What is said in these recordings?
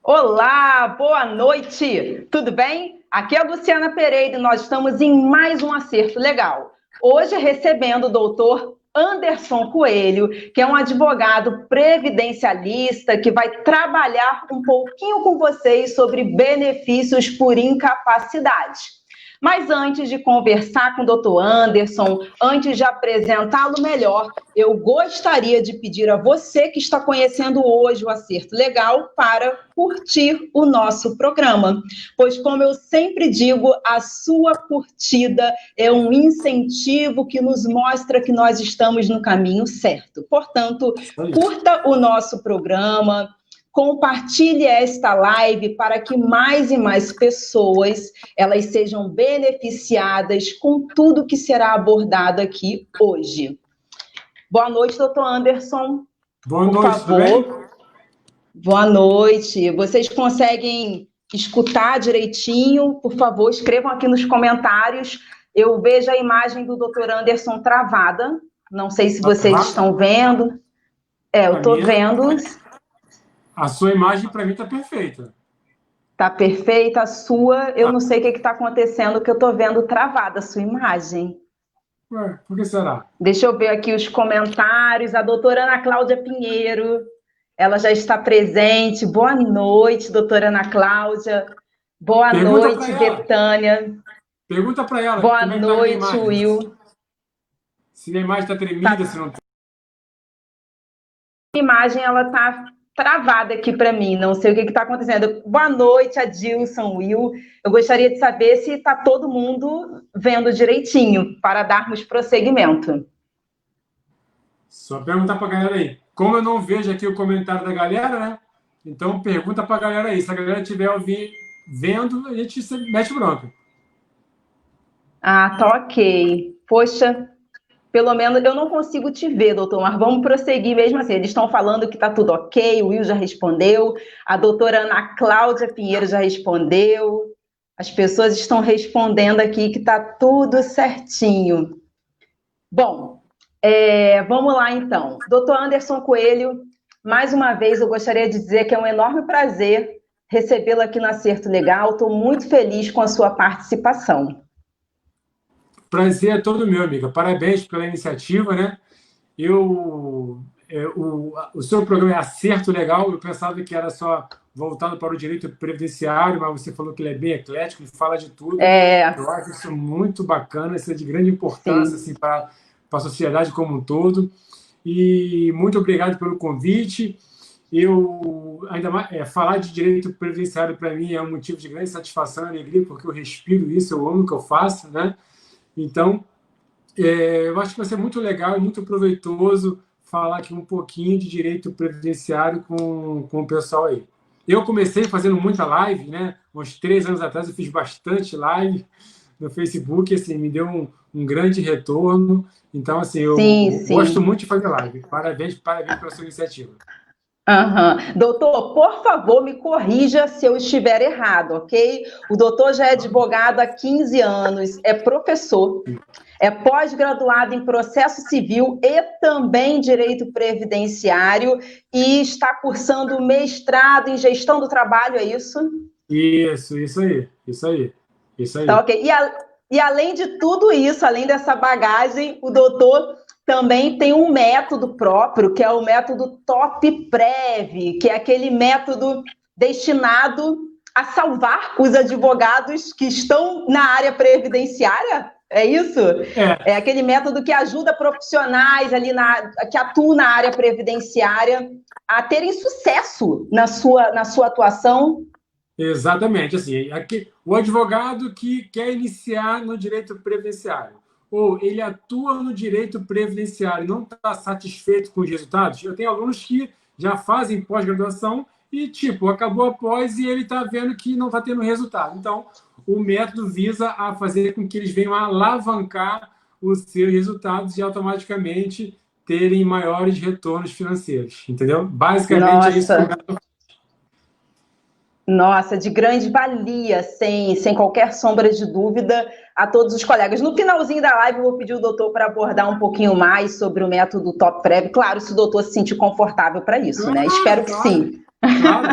Olá, boa noite, tudo bem? Aqui é a Luciana Pereira e nós estamos em mais um Acerto Legal. Hoje recebendo o doutor Anderson Coelho, que é um advogado previdencialista que vai trabalhar um pouquinho com vocês sobre benefícios por incapacidade. Mas antes de conversar com o doutor Anderson, antes de apresentá-lo melhor, eu gostaria de pedir a você que está conhecendo hoje o Acerto Legal para curtir o nosso programa. Pois, como eu sempre digo, a sua curtida é um incentivo que nos mostra que nós estamos no caminho certo. Portanto, curta o nosso programa, compartilhe esta live para que mais e mais pessoas elas sejam beneficiadas com tudo que será abordado aqui hoje. Boa noite, doutor Anderson. Boa noite, tudo bem? Boa noite. Vocês conseguem escutar direitinho? Por favor, escrevam aqui nos comentários. Eu vejo a imagem do doutor Anderson travada. Não sei se vocês estão vendo. Eu estou vendo. A sua imagem, para mim, está perfeita. Está perfeita a sua. Eu não sei o que está acontecendo, que eu estou vendo travada a sua imagem. Ué, por que será? Deixa eu ver aqui os comentários. A doutora Ana Cláudia Pinheiro, ela já está presente. Boa noite, doutora Ana Cláudia. Boa noite, Betânia. Pergunta para ela. Boa noite, Will. Se a imagem está tremida, se não está. A imagem, ela está travada aqui para mim, não sei o que está acontecendo. Boa noite, Adilson, Will. Eu gostaria de saber se está todo mundo vendo direitinho, para darmos prosseguimento. Só perguntar para a galera aí. Como eu não vejo aqui o comentário da galera, né? Então pergunta para a galera aí. Se a galera estiver vendo, a gente mete bronca. Ah, tá ok. Poxa, pelo menos eu não consigo te ver, doutor, mas vamos prosseguir mesmo assim. Eles estão falando que está tudo ok, o Will já respondeu, a doutora Ana Cláudia Pinheiro já respondeu, as pessoas estão respondendo aqui que está tudo certinho. Bom, vamos lá então. Doutor Anderson Coelho, mais uma vez eu gostaria de dizer que é um enorme prazer recebê-lo aqui no Acerto Legal, estou muito feliz com a sua participação. Prazer é todo meu, amiga. Parabéns pela iniciativa, né? O seu programa é Acerto Legal. Eu pensava que era só voltado para o direito previdenciário, mas você falou que ele é bem eclético, ele fala de tudo. Eu acho isso muito bacana, isso é de grande importância assim, para a sociedade como um todo. E muito obrigado pelo convite. Ainda mais, falar de direito previdenciário para mim é um motivo de grande satisfação e alegria, porque eu respiro isso, eu amo o que eu faço, né? Então, eu acho que vai ser muito legal e muito proveitoso falar aqui um pouquinho de direito previdenciário com o pessoal aí. Eu comecei fazendo muita live, né? Uns 3 anos atrás eu fiz bastante live no Facebook, assim, me deu um grande retorno. Então, assim, eu gosto muito de fazer live. Parabéns pela sua iniciativa. Doutor, por favor, me corrija se eu estiver errado, ok? O doutor já é advogado há 15 anos, é professor, é pós-graduado em processo civil e também direito previdenciário e está cursando mestrado em gestão do trabalho, é isso? Isso aí. Tá, ok. E além de tudo isso, além dessa bagagem, o doutor também tem um método próprio, que é o método TOP-PREV, que é aquele método destinado a salvar os advogados que estão na área previdenciária. É isso? É aquele método que ajuda profissionais ali que atuam na área previdenciária a terem sucesso na sua atuação. Exatamente. Assim, o advogado que quer iniciar no direito previdenciário, ou ele atua no direito previdenciário e não está satisfeito com os resultados. Eu tenho alunos que já fazem pós-graduação e, acabou a pós e ele está vendo que não está tendo resultado. Então, o método visa a fazer com que eles venham a alavancar os seus resultados e automaticamente terem maiores retornos financeiros, entendeu? Basicamente, é isso que o método. Nossa, de grande valia, sem qualquer sombra de dúvida, a todos os colegas. No finalzinho da live, eu vou pedir o doutor para abordar um pouquinho mais sobre o método TOP-PREV. Claro, se o doutor se sentir confortável para isso, né? Espero que sim. Claro,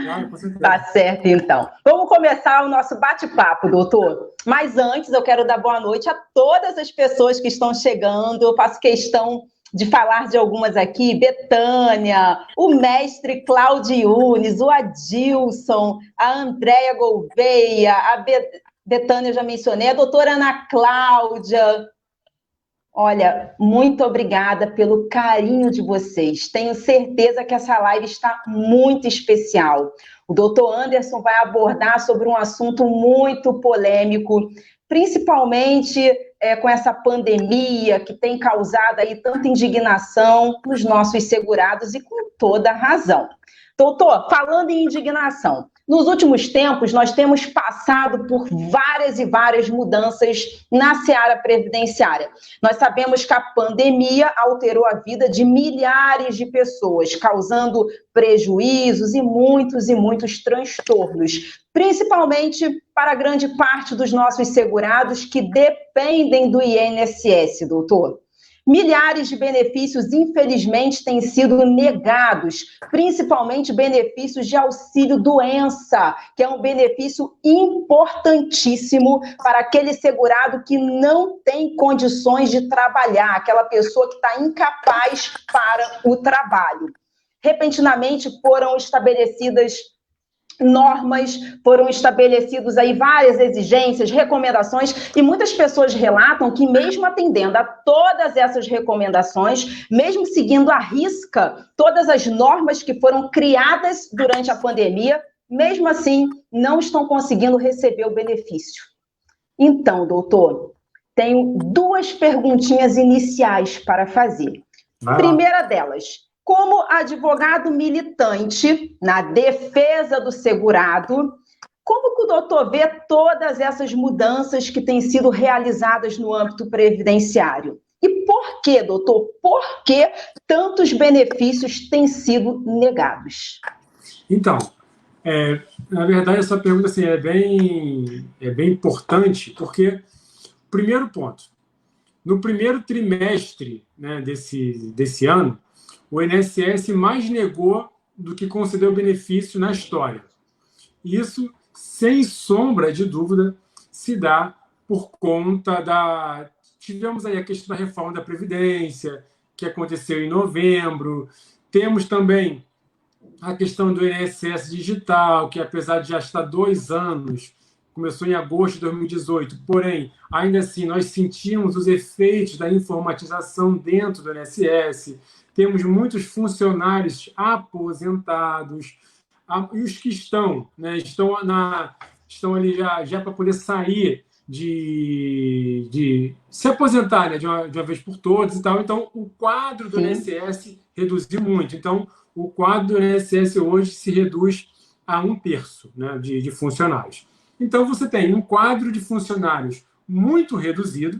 claro, com Tá certeza. certo, então. Vamos começar o nosso bate-papo, doutor. Mas antes, eu quero dar boa noite a todas as pessoas que estão chegando. Eu faço questão de falar de algumas aqui: Betânia, o mestre Claudiones, o Adilson, a Andréia Gouveia, a Betânia, eu já mencionei, a doutora Ana Cláudia. Olha, muito obrigada pelo carinho de vocês. Tenho certeza que essa live está muito especial. O doutor Anderson vai abordar sobre um assunto muito polêmico, principalmente com essa pandemia que tem causado aí tanta indignação nos nossos segurados e com toda razão. Doutor, falando em indignação, nos últimos tempos, nós temos passado por várias e várias mudanças na seara previdenciária. Nós sabemos que a pandemia alterou a vida de milhares de pessoas, causando prejuízos e muitos transtornos, principalmente para grande parte dos nossos segurados que dependem do INSS, doutor. Milhares de benefícios, infelizmente, têm sido negados, principalmente benefícios de auxílio-doença, que é um benefício importantíssimo para aquele segurado que não tem condições de trabalhar, aquela pessoa que está incapaz para o trabalho. Repentinamente foram estabelecidas normas, foram estabelecidos aí várias exigências, recomendações, e muitas pessoas relatam que mesmo atendendo a todas essas recomendações, mesmo seguindo à risca todas as normas que foram criadas durante a pandemia, mesmo assim não estão conseguindo receber o benefício. Então, doutor, tenho duas perguntinhas iniciais para fazer. Primeira delas: como advogado militante na defesa do segurado, como que o doutor vê todas essas mudanças que têm sido realizadas no âmbito previdenciário? E por que, doutor, por que tantos benefícios têm sido negados? Então, na verdade, essa pergunta assim, é bem importante, porque, primeiro ponto, no primeiro trimestre, né, desse ano, o INSS mais negou do que concedeu benefício na história. Isso, sem sombra de dúvida, se dá por conta da... Tivemos aí a questão da reforma da Previdência, que aconteceu em novembro. Temos também a questão do INSS digital, que apesar de já estar 2 anos, começou em agosto de 2018, porém, ainda assim, nós sentimos os efeitos da informatização dentro do INSS. Temos muitos funcionários aposentados, e os que estão, né, estão ali já para poder sair de se aposentar, né, de uma vez por todas e tal. Então, o quadro do INSS reduziu muito. Então, o quadro do INSS hoje se reduz a 1/3, né, de funcionários. Então, você tem um quadro de funcionários muito reduzido,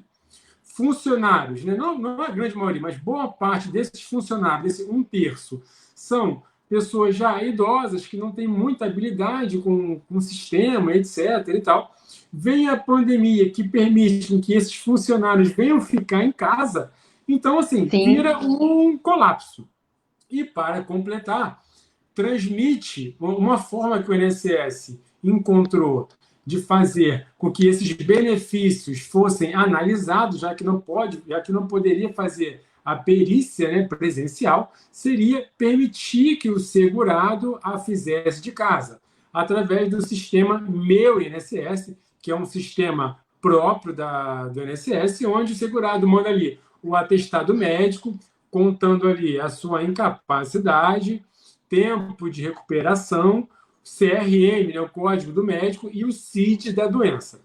funcionários, né, não a grande maioria, mas boa parte desses funcionários, desse 1/3, são pessoas já idosas que não têm muita habilidade com o sistema, etc. e tal. Vem a pandemia que permite que esses funcionários venham ficar em casa, então, assim, vira um colapso. E, para completar, transmite uma forma que o INSS encontrou de fazer com que esses benefícios fossem analisados, já que não poderia fazer a perícia, né, presencial, seria permitir que o segurado a fizesse de casa, através do sistema Meu INSS, que é um sistema próprio do INSS, onde o segurado manda ali o atestado médico, contando ali a sua incapacidade, tempo de recuperação, CRM, né, o código do médico, e o CID da doença.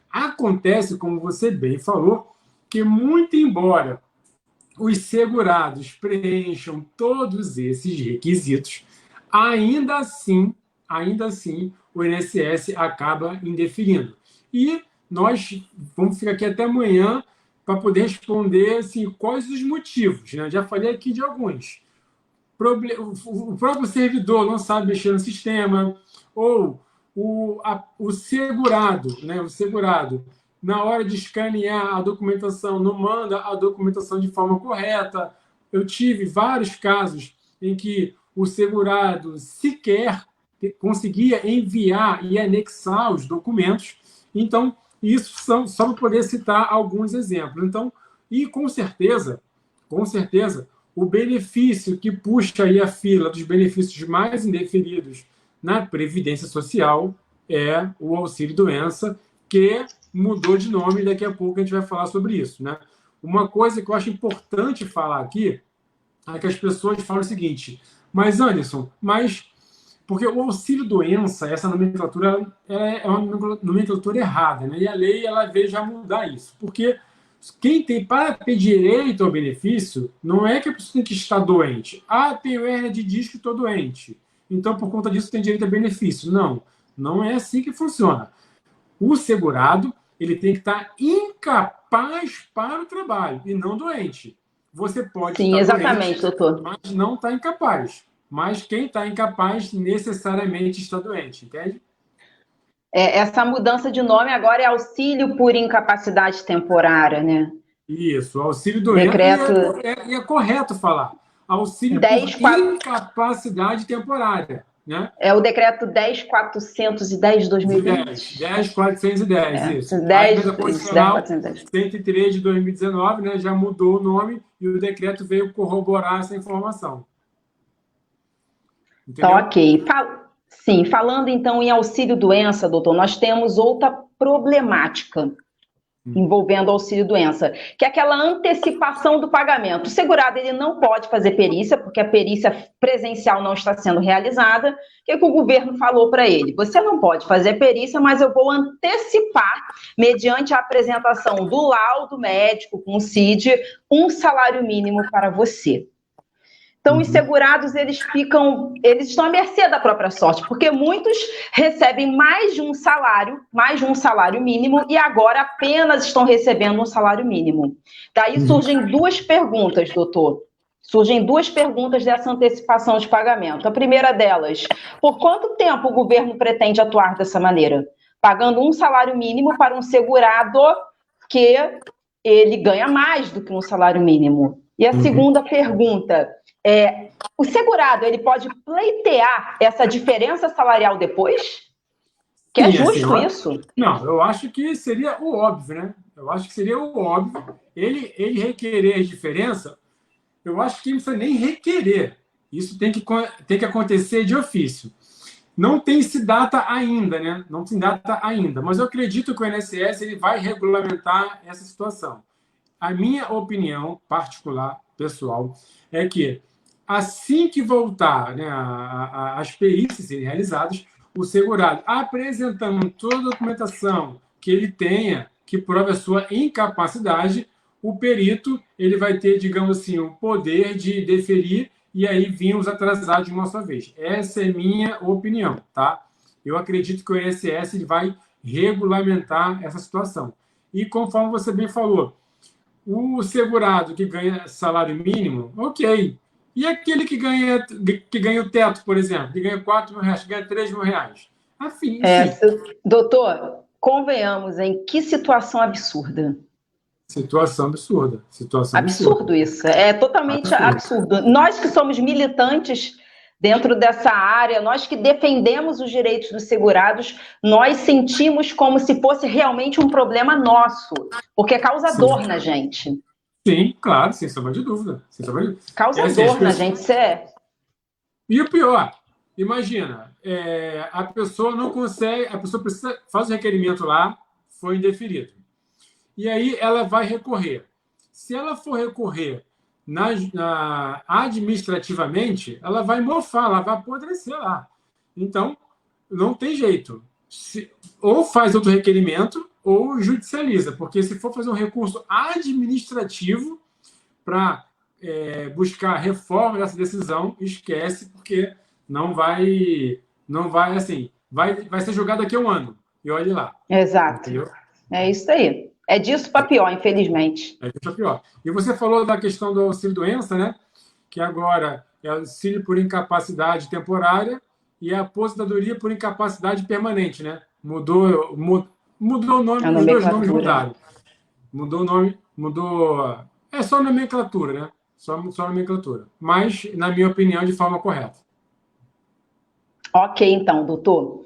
Acontece, como você bem falou, que muito embora os segurados preencham todos esses requisitos, ainda assim, o INSS acaba indeferindo. E nós vamos ficar aqui até amanhã para poder responder assim, quais os motivos. Né? Já falei aqui de alguns. O próprio servidor não sabe mexer no sistema, ou o segurado, né? O segurado, na hora de escanear a documentação, não manda a documentação de forma correta. Eu tive vários casos em que o segurado sequer conseguia enviar e anexar os documentos. Então, isso só para poder citar alguns exemplos. Então, e com certeza, o benefício que puxa aí a fila dos benefícios mais indeferidos na Previdência Social é o auxílio-doença, que mudou de nome, e daqui a pouco a gente vai falar sobre isso, né? Uma coisa que eu acho importante falar aqui é que as pessoas falam o seguinte: mas, Anderson, porque o auxílio-doença, essa nomenclatura, é uma nomenclatura errada, né? E a lei ela veio já mudar isso. Porque quem tem para ter direito ao benefício, não é que a pessoa tem que estar doente. Ah, tenho hérnia de disco e estou doente. Então, por conta disso, tem direito a benefício. Não, não é assim que funciona. O segurado ele tem que estar incapaz para o trabalho e não doente. Você pode Sim, estar exatamente, doente, doutor. mas não está incapaz. Mas quem está incapaz necessariamente está doente, entende? Essa mudança de nome agora é auxílio por incapacidade temporária, né? Isso, auxílio doença. Decreto E é correto falar. Auxílio 10, por incapacidade temporária. Né? É o decreto 10.410 de 2020. 10.410, isso. 10, A emenda constitucional 10.410. 103 de 2019, né, já mudou o nome e o decreto veio corroborar essa informação. Entendeu? Tá, ok. Sim, falando então em auxílio-doença, doutor, nós temos outra problemática envolvendo auxílio-doença, que é aquela antecipação do pagamento. O segurado ele não pode fazer perícia, porque a perícia presencial não está sendo realizada. O que o governo falou para ele? Você não pode fazer perícia, mas eu vou antecipar, mediante a apresentação do laudo médico com o CID, um salário mínimo para você. Então, os segurados, eles estão à mercê da própria sorte, porque muitos recebem mais de um salário mínimo, e agora apenas estão recebendo um salário mínimo. Daí surgem duas perguntas, doutor. Surgem duas perguntas dessa antecipação de pagamento. A primeira delas, por quanto tempo o governo pretende atuar dessa maneira? Pagando um salário mínimo para um segurado que ele ganha mais do que um salário mínimo. E a segunda pergunta... o segurado, ele pode pleitear essa diferença salarial depois? Que é justo isso? Não, eu acho que seria o óbvio, né? Eu acho que seria o óbvio. Ele requerer a diferença, eu acho que ele não precisa nem requerer. Isso tem que acontecer de ofício. Não tem-se data ainda, né? Não tem data ainda. Mas eu acredito que o INSS ele vai regulamentar essa situação. A minha opinião particular, pessoal, é que assim que voltar, né, as perícias serem realizadas, o segurado apresentando toda a documentação que ele tenha, que prove a sua incapacidade, o perito ele vai ter, digamos assim, o poder de deferir e aí vir os atrasados de uma só vez. Essa é minha opinião, tá? Eu acredito que o INSS ele vai regulamentar essa situação. E conforme você bem falou, o segurado que ganha salário mínimo, ok. E aquele que ganha o teto, por exemplo, que ganha R$4.000, que ganha R$3.000? Afim, doutor, convenhamos, em que situação absurda. Situação absurda. Absurdo isso, é totalmente absurdo. Nós que somos militantes dentro dessa área, nós que defendemos os direitos dos segurados, nós sentimos como se fosse realmente um problema nosso, porque causa dor na gente. Sim, claro, sem sombra de dúvida. Causa dor na gente, isso é... E o pior, imagina, a pessoa não consegue, a pessoa faz o requerimento lá, foi indeferido. E aí ela vai recorrer. Se ela for recorrer administrativamente, ela vai mofar, ela vai apodrecer lá. Então, não tem jeito. Ou faz outro requerimento, ou judicializa, porque se for fazer um recurso administrativo para buscar reforma dessa decisão, esquece, porque não vai assim, vai ser jogado daqui a um ano, e olhe lá. Exato. Entendeu? É isso aí. É disso para pior, infelizmente. É disso para pior. E você falou da questão do auxílio-doença, né? Que agora é auxílio por incapacidade temporária e a aposentadoria por incapacidade permanente, né? Mudou o nome, os dois nomes mudaram. Mudou o nome, É só nomenclatura, né? Só nomenclatura. Mas, na minha opinião, de forma correta. Ok, então, doutor.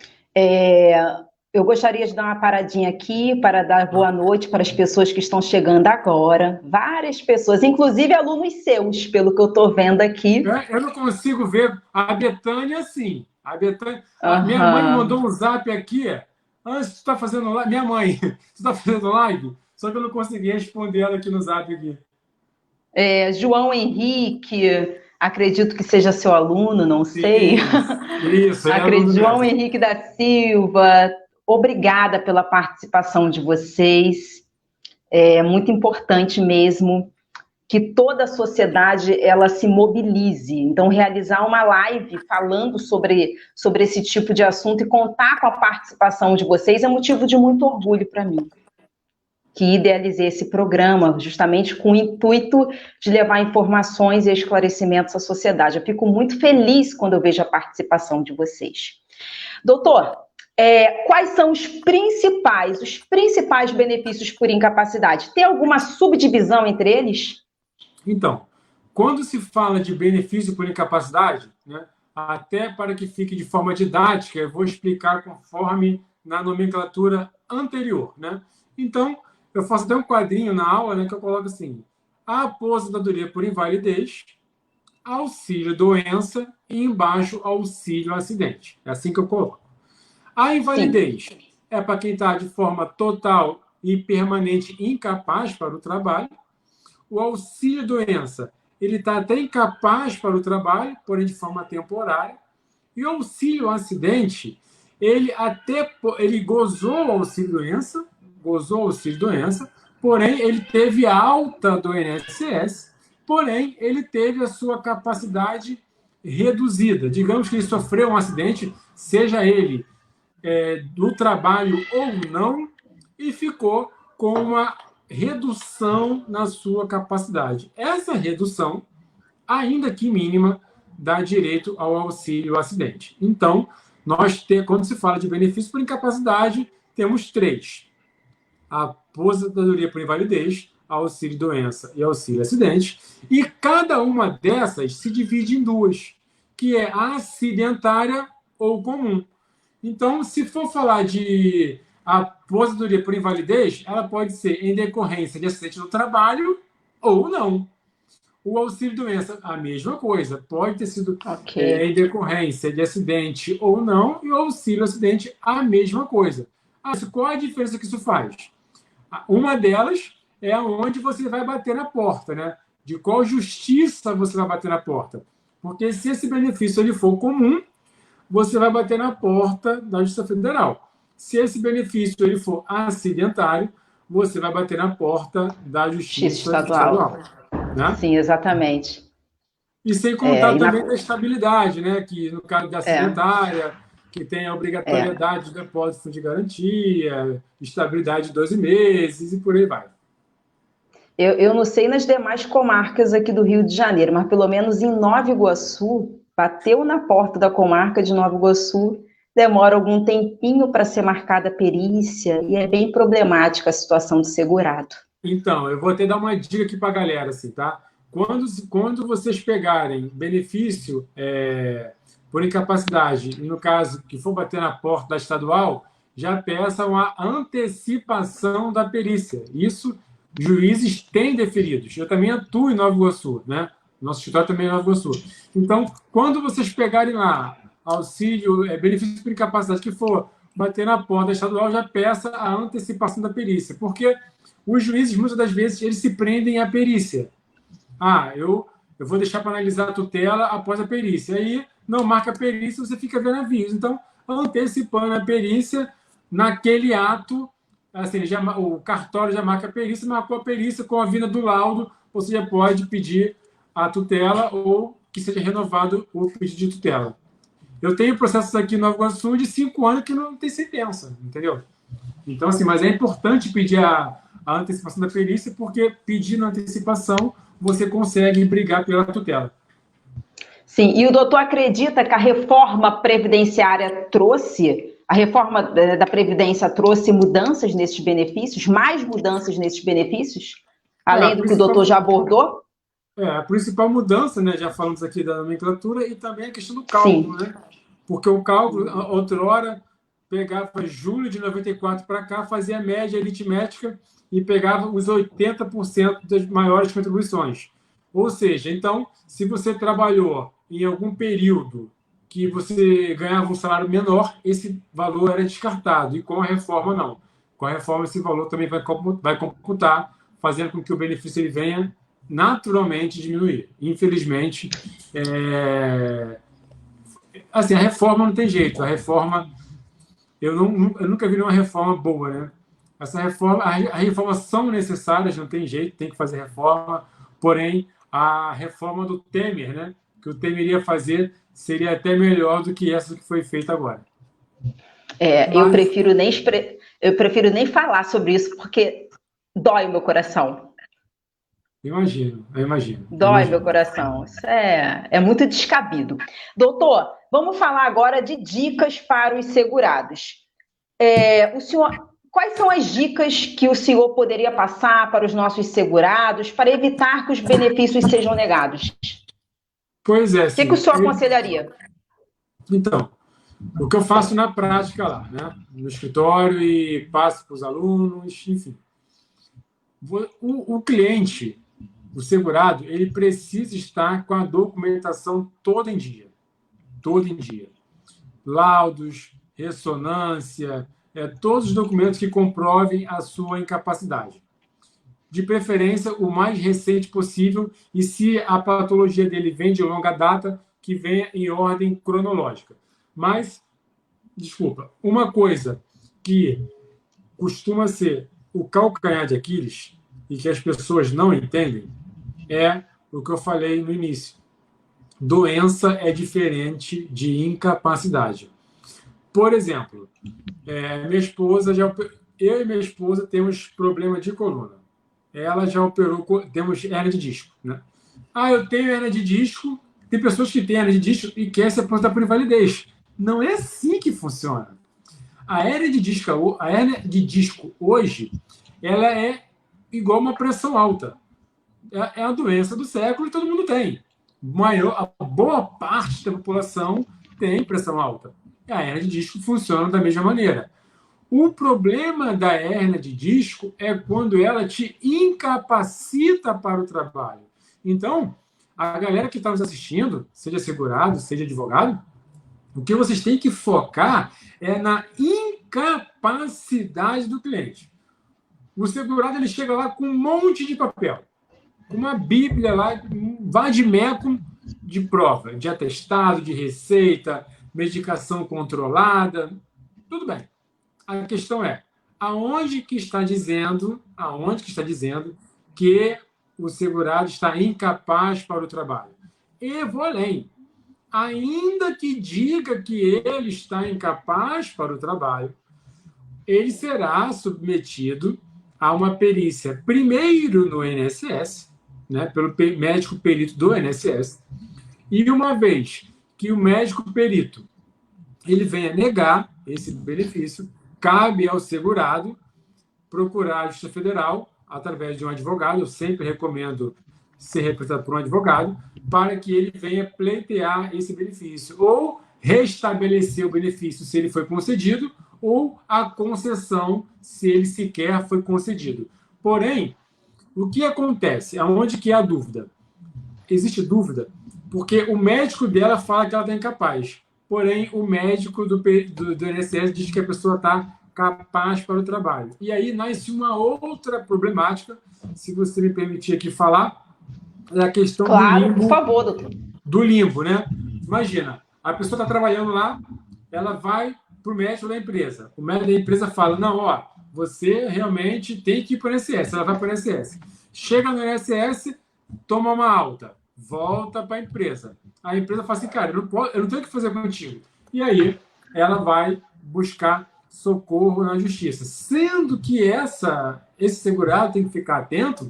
Eu gostaria de dar uma paradinha aqui para dar boa noite para as pessoas que estão chegando agora. Várias pessoas, inclusive alunos seus, pelo que eu estou vendo aqui. Eu não consigo ver a Betânia, sim. A Betânia, minha mãe Aham. mandou um zap aqui. Antes tu está fazendo live, minha mãe, tu está fazendo live? Só que eu não consegui responder ela aqui no zap aqui. João Henrique, acredito que seja seu aluno, não sei. Isso, ele é aluno Acredito, João mesmo. Henrique da Silva, obrigada pela participação de vocês. É muito importante mesmo que toda a sociedade ela se mobilize. Então, realizar uma live falando sobre esse tipo de assunto e contar com a participação de vocês é motivo de muito orgulho para mim, que idealizei esse programa justamente com o intuito de levar informações e esclarecimentos à sociedade. Eu fico muito feliz quando eu vejo a participação de vocês. Doutor, quais são os principais benefícios por incapacidade? Tem alguma subdivisão entre eles? Então, quando se fala de benefício por incapacidade, né, até para que fique de forma didática, eu vou explicar conforme na nomenclatura anterior. Né? Então, eu faço até um quadrinho na aula, né, que eu coloco assim: a aposentadoria por invalidez, auxílio-doença e embaixo auxílio-acidente. É assim que eu coloco. A invalidez Sim. é para quem está de forma total e permanente incapaz para o trabalho. O auxílio-doença, ele está até incapaz para o trabalho, porém de forma temporária. E o auxílio-acidente, ele gozou o auxílio-doença, porém ele teve alta do INSS, porém ele teve a sua capacidade reduzida. Digamos que ele sofreu um acidente, seja ele do trabalho ou não, e ficou com uma redução na sua capacidade. Essa redução, ainda que mínima, dá direito ao auxílio-acidente. Então, quando se fala de benefício por incapacidade, temos 3. A aposentadoria por invalidez, auxílio-doença e auxílio-acidente. E cada uma dessas se divide em 2, que é acidentária ou comum. Então, se for falar de aposentadoria por invalidez, ela pode ser em decorrência de acidente no trabalho ou não. O auxílio-doença, a mesma coisa. Pode ter sido em decorrência de acidente ou não, e o auxílio-acidente, a mesma coisa. Qual a diferença que isso faz? Uma delas é onde você vai bater na porta, né? De qual justiça você vai bater na porta. Porque se esse benefício ele for comum, você vai bater na porta da Justiça Federal. Se esse benefício ele for acidentário, você vai bater na porta da Justiça Estadual. Né? Sim, exatamente. E sem contar também da estabilidade, né? Que no caso da acidentária, que tem a obrigatoriedade de depósito de garantia, estabilidade de 12 meses e por aí vai. Eu não sei nas demais comarcas aqui do Rio de Janeiro, mas pelo menos em Nova Iguaçu, bateu na porta da comarca de Nova Iguaçu, demora algum tempinho para ser marcada a perícia e é bem problemática a situação do segurado. Então, eu vou até dar uma dica aqui para a galera, assim, tá? Quando vocês pegarem benefício por incapacidade, no caso que for bater na porta da estadual, já peçam a antecipação da perícia. Isso, juízes têm deferidos. Eu também atuo em Nova Iguaçu, né? Nosso escritório também é em Nova Iguaçu. Então, quando vocês pegarem lá auxílio, benefício por incapacidade que for bater na porta da estadual, já peça a antecipação da perícia. Porque os juízes, muitas das vezes, eles se prendem à perícia. Eu vou deixar para analisar a tutela após a perícia. Aí, não marca a perícia, você fica vendo aviso. Então, antecipando a perícia, naquele ato, assim, o cartório já marca a perícia, marcou a perícia com a vinda do laudo, você já pode pedir a tutela ou que seja renovado o pedido de tutela. Eu tenho processos aqui no Nova Iguaçu de 5 anos que não tem sentença, entendeu? Então, assim, mas é importante pedir a antecipação da perícia, porque pedindo antecipação, você consegue brigar pela tutela. Sim, e o doutor acredita que a reforma previdenciária a reforma da Previdência trouxe mudanças nesses benefícios, mais mudanças nesses benefícios, além do que o doutor já abordou? A principal mudança, né, já falamos aqui da nomenclatura, e também a questão do cálculo, né? Porque o cálculo, outrora, pegava julho de 94 para cá, fazia a média aritmética e pegava os 80% das maiores contribuições. Ou seja, então, se você trabalhou em algum período que você ganhava um salário menor, esse valor era descartado. E com a reforma, não. Com a reforma, esse valor também vai computar, fazendo com que o benefício ele venha naturalmente diminuir. Infelizmente, assim, a reforma não tem jeito. A reforma, eu nunca vi uma reforma boa, né? Essa reforma, as reformas são necessárias, não tem jeito, tem que fazer reforma. Porém, a reforma do Temer, né, que o Temer iria fazer, seria até melhor do que essa que foi feita agora. Eu prefiro nem falar sobre isso, porque dói o meu coração. Eu imagino. Dói meu coração. Isso é muito descabido. Doutor, vamos falar agora de dicas para os segurados. Quais são as dicas que o senhor poderia passar para os nossos segurados para evitar que os benefícios sejam negados? Pois é. O que o senhor aconselharia? Então, o que eu faço na prática lá, né? No escritório e passo para os alunos, enfim. O cliente, o segurado, ele precisa estar com a documentação todo em dia. Todo em dia. Laudos, ressonância, todos os documentos que comprovem a sua incapacidade. De preferência, o mais recente possível, e se a patologia dele vem de longa data, que venha em ordem cronológica. Mas, desculpa, uma coisa que costuma ser o calcanhar de Aquiles, e que as pessoas não entendem, é o que eu falei no início. Doença é diferente de incapacidade. Por exemplo, eu e minha esposa temos problema de coluna. Ela já operou, temos hernia de disco, né? Eu tenho hernia de disco. Tem pessoas que têm hernia de disco e querem se aposentar por invalidez. Não é assim que funciona. A hernia de disco hoje, ela é igual uma pressão alta. É a doença do século e todo mundo tem. A boa parte da população tem pressão alta. A hernia de disco funciona da mesma maneira. O problema da hernia de disco é quando ela te incapacita para o trabalho. Então, a galera que está nos assistindo, seja segurado, seja advogado, o que vocês têm que focar é na incapacidade do cliente. O segurado ele chega lá com um monte de papel, com uma bíblia lá, um vade-mecum de prova, de atestado, de receita, medicação controlada, tudo bem. A questão é, aonde que está dizendo que o segurado está incapaz para o trabalho? E vou além. Ainda que diga que ele está incapaz para o trabalho, ele será submetido a uma perícia, primeiro no INSS, né, pelo médico perito do INSS, e uma vez que o médico perito ele venha negar esse benefício, cabe ao segurado procurar a Justiça Federal através de um advogado. Eu sempre recomendo ser representado por um advogado para que ele venha pleitear esse benefício ou restabelecer o benefício se ele foi concedido ou a concessão se ele sequer foi concedido. Porém, o que acontece? Aonde que é a dúvida? Existe dúvida porque o médico dela fala que ela está incapaz. Porém, o médico do INSS diz que a pessoa está capaz para o trabalho. E aí nasce uma outra problemática, se você me permitir aqui falar, é a questão do limbo. Por favor, doutor. Do limbo, né? Imagina, a pessoa está trabalhando lá, ela vai para o médico da empresa. O médico da empresa fala, não, você realmente tem que ir para o INSS. Ela vai para o INSS. Chega no INSS, toma uma alta, volta para a empresa. A empresa fala assim, cara, eu não tenho o que fazer contigo. E aí, ela vai buscar socorro na justiça. Sendo que esse segurado tem que ficar atento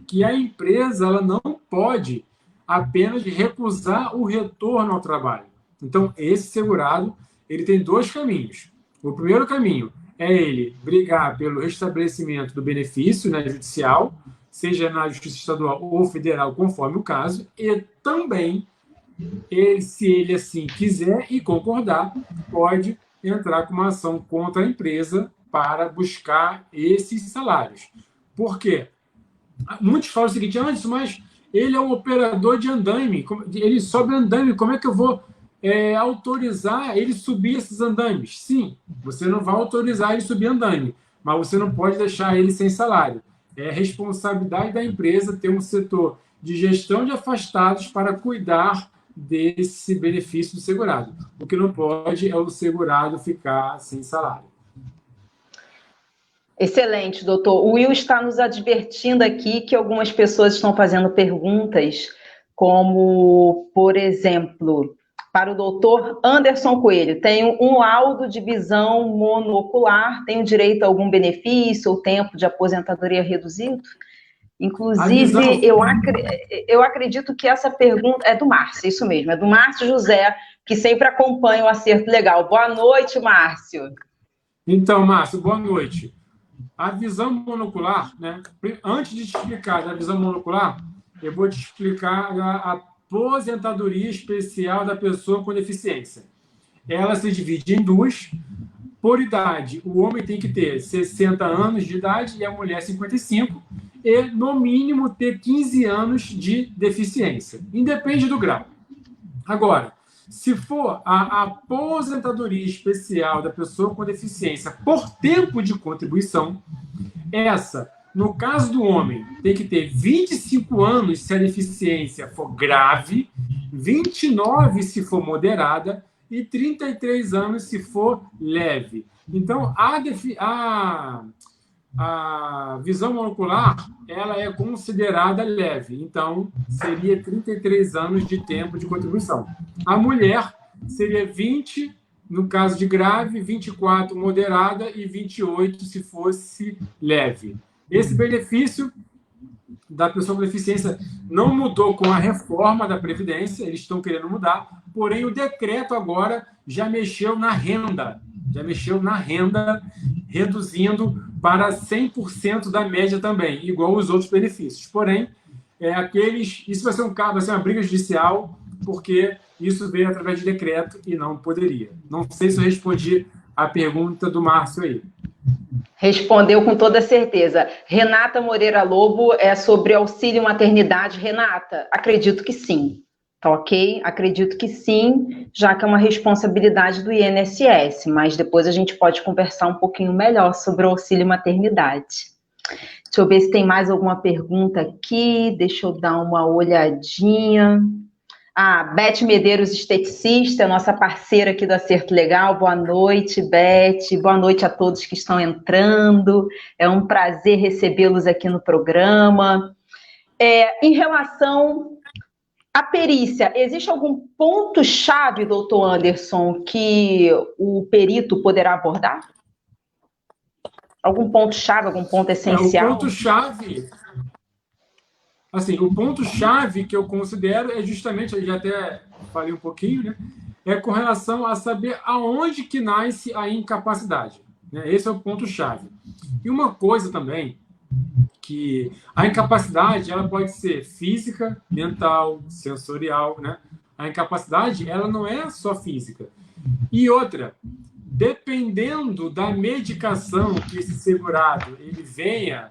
que a empresa ela não pode apenas recusar o retorno ao trabalho. Então, esse segurado ele tem dois caminhos. O primeiro caminho é ele brigar pelo restabelecimento do benefício, né, judicial, seja na justiça estadual ou federal, conforme o caso, e também se ele assim quiser e concordar, pode entrar com uma ação contra a empresa para buscar esses salários. Por quê? Muitos falam o seguinte: antes, mas ele é um operador de andaime, ele sobe andaime, como é que eu vou autorizar ele subir esses andames? Sim, você não vai autorizar ele subir andaime, mas você não pode deixar ele sem salário. É responsabilidade da empresa ter um setor de gestão de afastados para cuidar desse benefício do segurado. O que não pode é o segurado ficar sem salário. Excelente, doutor. O Will está nos advertindo aqui que algumas pessoas estão fazendo perguntas, como, por exemplo, para o doutor Anderson Coelho: tenho um laudo de visão monocular, tenho direito a algum benefício ou tempo de aposentadoria reduzido? Inclusive, eu acredito que essa pergunta é do Márcio, isso mesmo, é do Márcio José, que sempre acompanha o Acerto Legal. Boa noite, Márcio. Então, Márcio, boa noite. A visão monocular, né? Antes de te explicar da visão monocular, eu vou te explicar a aposentadoria especial da pessoa com deficiência. Ela se divide em duas. Por idade, o homem tem que ter 60 anos de idade e a mulher 55, e, no mínimo, ter 15 anos de deficiência. Independe do grau. Agora, se for a aposentadoria especial da pessoa com deficiência por tempo de contribuição, essa, no caso do homem, tem que ter 25 anos se a deficiência for grave, 29 se for moderada e 33 anos se for leve. Então, a visão monocular, ela é considerada leve. Então, seria 33 anos de tempo de contribuição. A mulher seria 20, no caso de grave, 24 moderada e 28 se fosse leve. Esse benefício da pessoa com deficiência não mudou com a reforma da Previdência, eles estão querendo mudar, porém o decreto agora já mexeu na renda, reduzindo para 100% da média também, igual os outros benefícios. Porém, isso vai ser vai ser uma briga judicial, porque isso veio através de decreto e não poderia. Não sei se eu respondi a pergunta do Márcio aí. Respondeu com toda certeza. Renata Moreira Lobo é sobre auxílio maternidade. Renata, acredito que sim. Tá ok? Acredito que sim, já que é uma responsabilidade do INSS, mas depois a gente pode conversar um pouquinho melhor sobre o auxílio maternidade. Deixa eu ver se tem mais alguma pergunta aqui, deixa eu dar uma olhadinha. Beth Medeiros, esteticista, nossa parceira aqui do Acerto Legal. Boa noite, Beth. Boa noite a todos que estão entrando. É um prazer recebê-los aqui no programa. Em relação à perícia, existe algum ponto-chave, doutor Anderson, que o perito poderá abordar? Algum ponto-chave, algum ponto essencial? O ponto-chave... Assim, o ponto-chave que eu considero é justamente, eu já até falei um pouquinho, né? É com relação a saber aonde que nasce a incapacidade, né? Esse é o ponto-chave. E uma coisa também, que a incapacidade ela pode ser física, mental, sensorial, né? A incapacidade ela não é só física. E outra, dependendo da medicação que esse segurado ele venha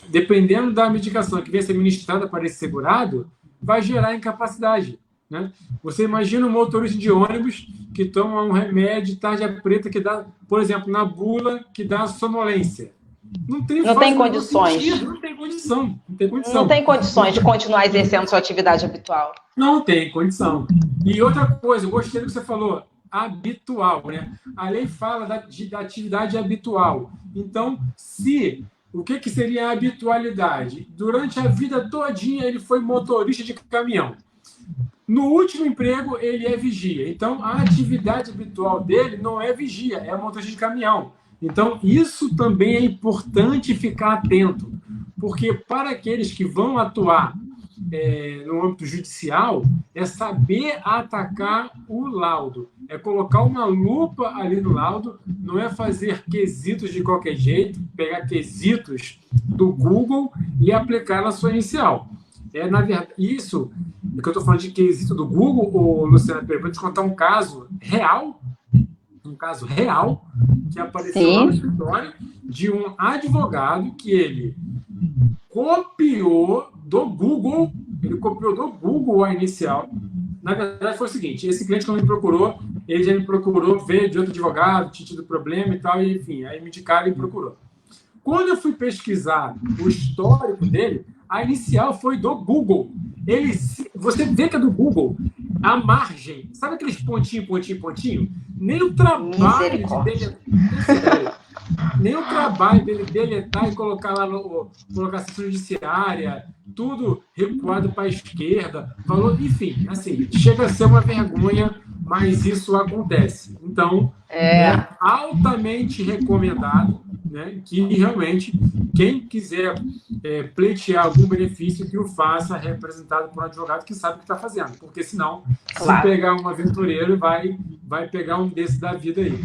dependendo da medicação que venha ser ministrada para esse segurado, vai gerar incapacidade, né? Você imagina um motorista de ônibus que toma um remédio tarja preta que dá, por exemplo, na bula, que dá sonolência. Não tem condições. Não tem condição. Não tem condições de continuar exercendo sua atividade habitual. Não tem condição. E outra coisa, eu gostei do que você falou, habitual, né? A lei fala da atividade habitual. Então, o que seria a habitualidade? Durante a vida todinha ele foi motorista de caminhão. No último emprego ele é vigia. Então, a atividade habitual dele não é vigia, é motorista de caminhão. Então, isso também é importante ficar atento, porque para aqueles que vão atuar no âmbito judicial, é saber atacar o laudo, é colocar uma lupa ali no laudo, não é fazer quesitos de qualquer jeito, pegar quesitos do Google e aplicar na sua inicial. na verdade, isso que eu estou falando de quesito do Google, ô, Luciana Pereira, vou te contar um caso real que apareceu lá no escritório de um advogado que ele copiou do Google a inicial. Na verdade, foi o seguinte, esse cliente, quando me procurou, ele já me procurou, veio de outro advogado, tinha tido problema e tal, e, enfim, aí me indicaram e procurou. Quando eu fui pesquisar o histórico dele, a inicial foi do Google. Você vê que é do Google. A margem, sabe aqueles pontinho? Nem o trabalho dele deletar e colocar lá colocar sessão judiciária, tudo recuado para a esquerda, falou, enfim, assim, chega a ser uma vergonha, mas isso acontece. Então, é altamente recomendado, né, que realmente quem quiser pleitear algum benefício, que o faça representado por um advogado que sabe o que está fazendo, porque senão, se pegar um aventureiro, vai pegar um desses da vida aí.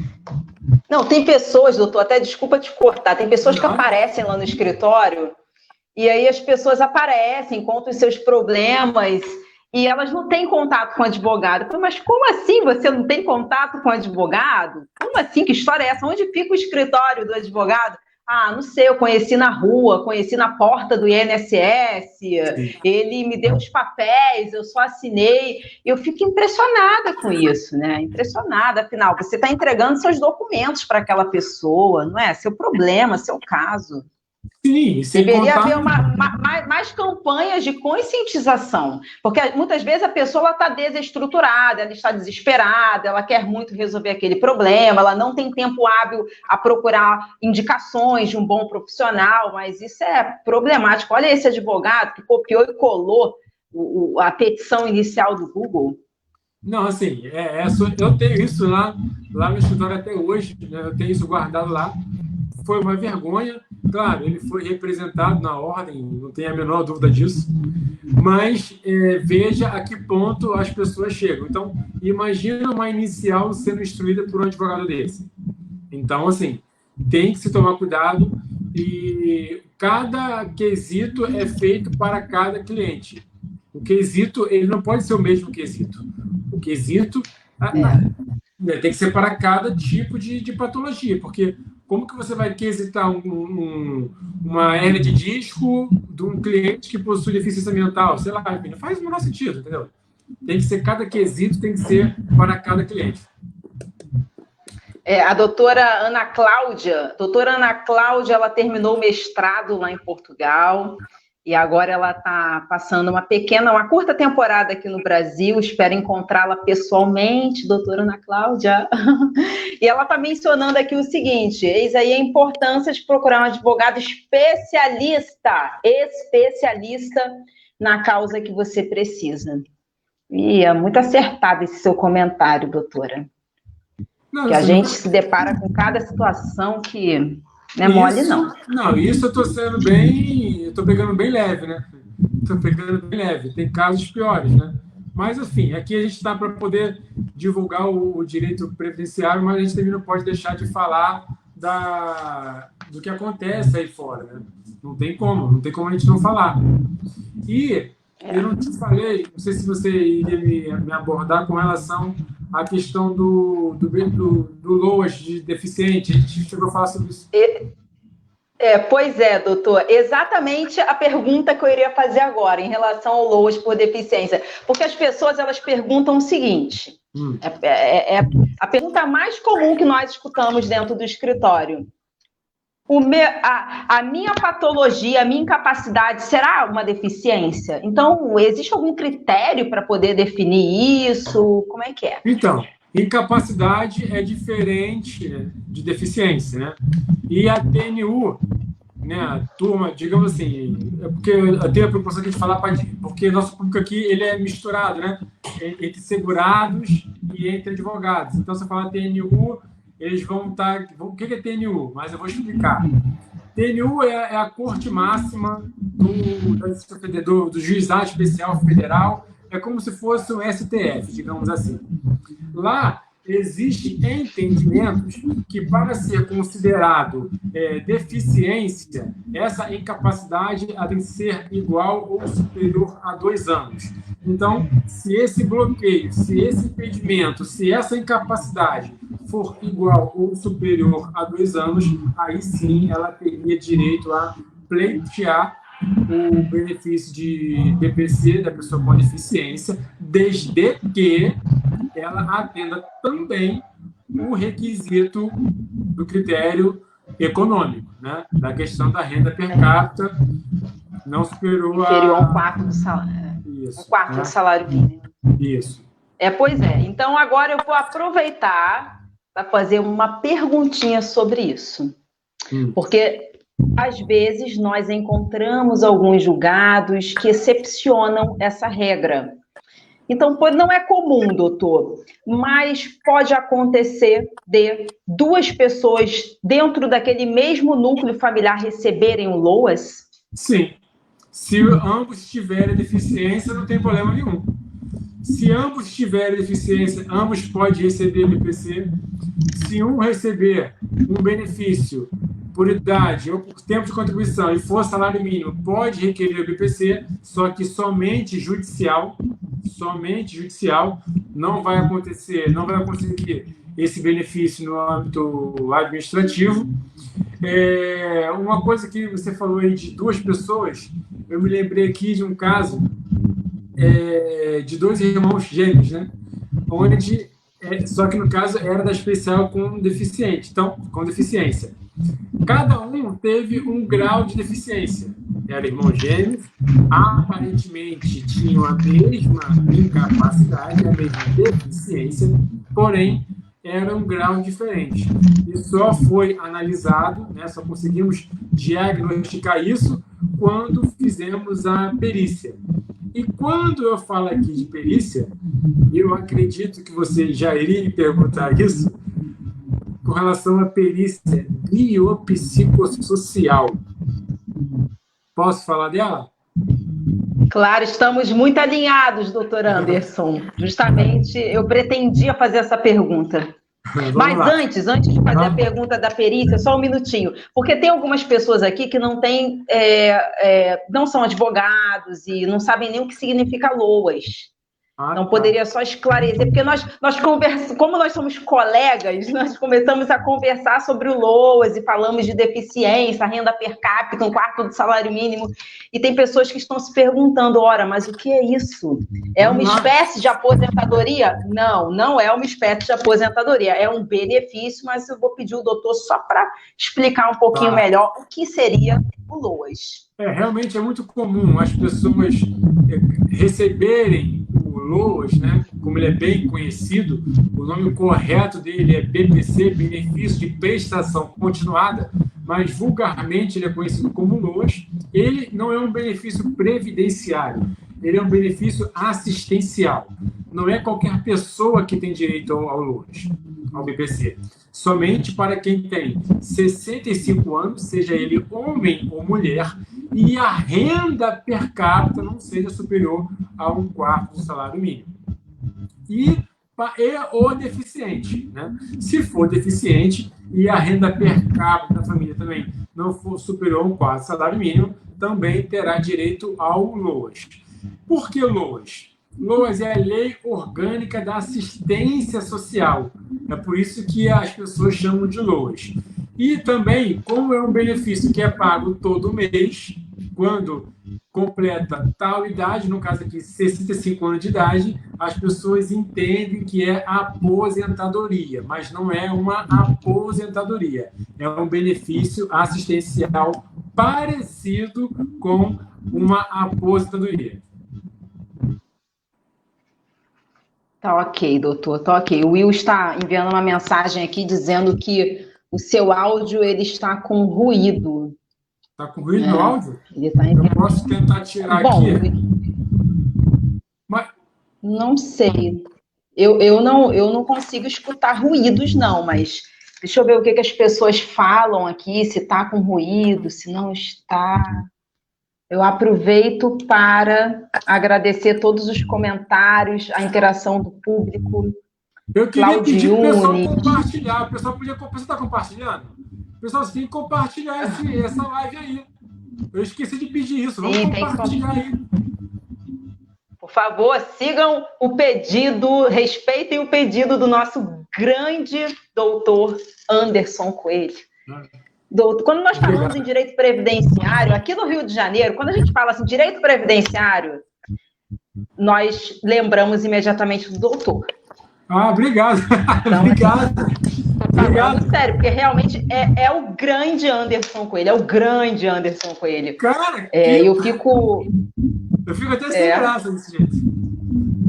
Não, tem pessoas, doutor, até desculpa te cortar, tem pessoas que aparecem lá no escritório e aí as pessoas aparecem, contam os seus problemas e elas não têm contato com o advogado. Mas como assim você não tem contato com o advogado? Como assim? Que história é essa? Onde fica o escritório do advogado? Ah, não sei, eu conheci na rua, conheci na porta do INSS, ele me deu os papéis, eu só assinei. Eu fico impressionada com isso, né? Impressionada, afinal, você está entregando seus documentos para aquela pessoa, não é? Seu problema, seu caso. Sim, deveria haver mais campanhas de conscientização, porque muitas vezes a pessoa está desestruturada, ela está desesperada, ela quer muito resolver aquele problema, ela não tem tempo hábil a procurar indicações de um bom profissional, mas isso é problemático. Olha esse advogado que copiou e colou a petição inicial do Google. Não, assim, eu tenho isso lá no escritório até hoje, né? Eu tenho isso guardado lá. Foi uma vergonha, claro, ele foi representado na ordem, não tenho a menor dúvida disso, mas veja a que ponto as pessoas chegam. Então, imagina uma inicial sendo instruída por um advogado desse. Então, assim, tem que se tomar cuidado e cada quesito é feito para cada cliente. O quesito, ele não pode ser o mesmo quesito. O quesito tem que ser para cada tipo de patologia, porque como que você vai quesitar uma hernia de disco de um cliente que possui deficiência mental? Sei lá, não faz o menor sentido, entendeu? Tem que ser, cada quesito tem que ser para cada cliente. A doutora Ana Cláudia, ela terminou o mestrado lá em Portugal e agora ela está passando uma curta temporada aqui no Brasil. Espero encontrá-la pessoalmente, doutora Ana Cláudia. E ela está mencionando aqui o seguinte: eis aí a importância de procurar um advogado especialista na causa que você precisa. E é muito acertado esse seu comentário, doutora. Que a gente se depara com cada situação que não é mole, não. Não, isso eu estou pegando bem leve, né? Estou pegando bem leve. Tem casos piores, né? Mas, enfim, aqui a gente está para poder divulgar o direito previdenciário, mas a gente também não pode deixar de falar do que acontece aí fora, né? Não tem como a gente não falar. E eu não te falei, não sei se você iria me abordar com relação à questão do LOAS de deficiente. A gente chegou a falar sobre isso. Pois é, doutor. Exatamente a pergunta que eu iria fazer agora, em relação ao LOAS por deficiência. Porque as pessoas, elas perguntam o seguinte, a pergunta mais comum que nós escutamos dentro do escritório: a minha patologia, a minha incapacidade será uma deficiência? Então, existe algum critério para poder definir isso? Como é que é? Então, incapacidade é diferente de deficiência, né? E a TNU, né, a turma, digamos assim, porque eu tenho a preocupação de falar, porque nosso público aqui ele é misturado, né? Entre segurados e entre advogados. Então, se eu falar TNU, eles vão estar... O que é TNU? Mas eu vou explicar. TNU é a corte máxima do Juizado Especial Federal. É como se fosse um STF, digamos assim. Lá, existem entendimentos que, para ser considerado deficiência, essa incapacidade há de ser igual ou superior a 2 anos. Então, se esse bloqueio, se esse impedimento, se essa incapacidade for igual ou superior a 2 anos, aí sim ela teria direito a pleitear o benefício de DPC, da pessoa com deficiência, desde que ela atenda também o requisito do critério econômico, né? Da questão da renda per capita não superior a um quarto do salário, isso, um quarto do salário mínimo. Isso. Pois é. Então, agora eu vou aproveitar para fazer uma perguntinha sobre isso. Porque, às vezes, nós encontramos alguns julgados que excepcionam essa regra. Então, não é comum, doutor, mas pode acontecer de 2 pessoas dentro daquele mesmo núcleo familiar receberem o LOAS? Sim. Se ambos tiverem deficiência, não tem problema nenhum. Se ambos tiverem deficiência, ambos podem receber BPC. Se um receber um benefício por idade ou por tempo de contribuição e for salário mínimo, pode requerer o BPC, só que somente judicial, não vai acontecer, não vai conseguir esse benefício no âmbito administrativo. Uma coisa que você falou aí de 2 pessoas, eu me lembrei aqui de um caso de 2 irmãos gêmeos, né? Onde, só que no caso era da especial com deficiente, então, com deficiência. Cada um teve um grau de deficiência. Eram irmãos gêmeos, aparentemente tinham a mesma incapacidade, a mesma deficiência, porém era um grau diferente. E só foi analisado, né, só conseguimos diagnosticar isso quando fizemos a perícia. E quando eu falo aqui de perícia, eu acredito que você já iria me perguntar isso, com relação à perícia biopsicossocial. Posso falar dela? Claro, estamos muito alinhados, doutor Anderson. Justamente, eu pretendia fazer essa pergunta. Mas antes de fazer a pergunta da perícia, só um minutinho, porque tem algumas pessoas aqui que não têm, não são advogados e não sabem nem o que significa LOAS. Não poderia só esclarecer, porque nós conversamos, como nós somos colegas, nós começamos a conversar sobre o LOAS e falamos de deficiência, renda per capita, um quarto do salário mínimo, e tem pessoas que estão se perguntando, ora, mas o que é isso? É uma espécie de aposentadoria? Não, não é uma espécie de aposentadoria, é um benefício, mas eu vou pedir o doutor só para explicar um pouquinho melhor o que seria o LOAS. Realmente é muito comum as pessoas receberem o LOAS, né? Como ele é bem conhecido, o nome correto dele é BPC, Benefício de Prestação Continuada, mas vulgarmente ele é conhecido como LOAS. Ele não é um benefício previdenciário, ele é um benefício assistencial. Não é qualquer pessoa que tem direito ao LOAS, ao BPC. Somente para quem tem 65 anos, seja ele homem ou mulher, e a renda per capita não seja superior a um quarto do salário mínimo. E o deficiente, né? Se for deficiente e a renda per capita da família também não for superior a um quarto do salário mínimo, também terá direito ao LOAS. Por que LOAS? LOAS é a Lei Orgânica da Assistência Social. É por isso que as pessoas chamam de LOAS. E também, como é um benefício que é pago todo mês, quando completa tal idade, no caso aqui 65 anos de idade, as pessoas entendem que é aposentadoria, mas não é uma aposentadoria, é um benefício assistencial parecido com uma aposentadoria. Tá ok, doutor, tá ok. O Will está enviando uma mensagem aqui dizendo que o seu áudio ele está com ruído. Está com ruído no áudio? Ele tá enviando... Eu posso tentar tirar aqui. Mas... Não sei. Eu não consigo escutar ruídos, não, mas deixa eu ver o que as pessoas falam aqui, se está com ruído, se não está... Eu aproveito para agradecer todos os comentários, a interação do público. Eu queria pedir para o pessoal Claudiune. compartilhar. O pessoal está compartilhando? O pessoal, você tem que compartilhar essa live aí. Eu esqueci de pedir isso. Vamos compartilhar aí. Por favor, sigam o pedido, respeitem o pedido do nosso grande doutor Anderson Coelho. Doutor, quando nós falamos em direito previdenciário, aqui no Rio de Janeiro, quando a gente fala assim, direito previdenciário, nós lembramos imediatamente do doutor. Obrigado. Então, obrigado. Obrigado. Sério, porque realmente é o grande Anderson Coelho, é o grande Anderson Coelho. Cara, eu fico até sem graça desse jeito.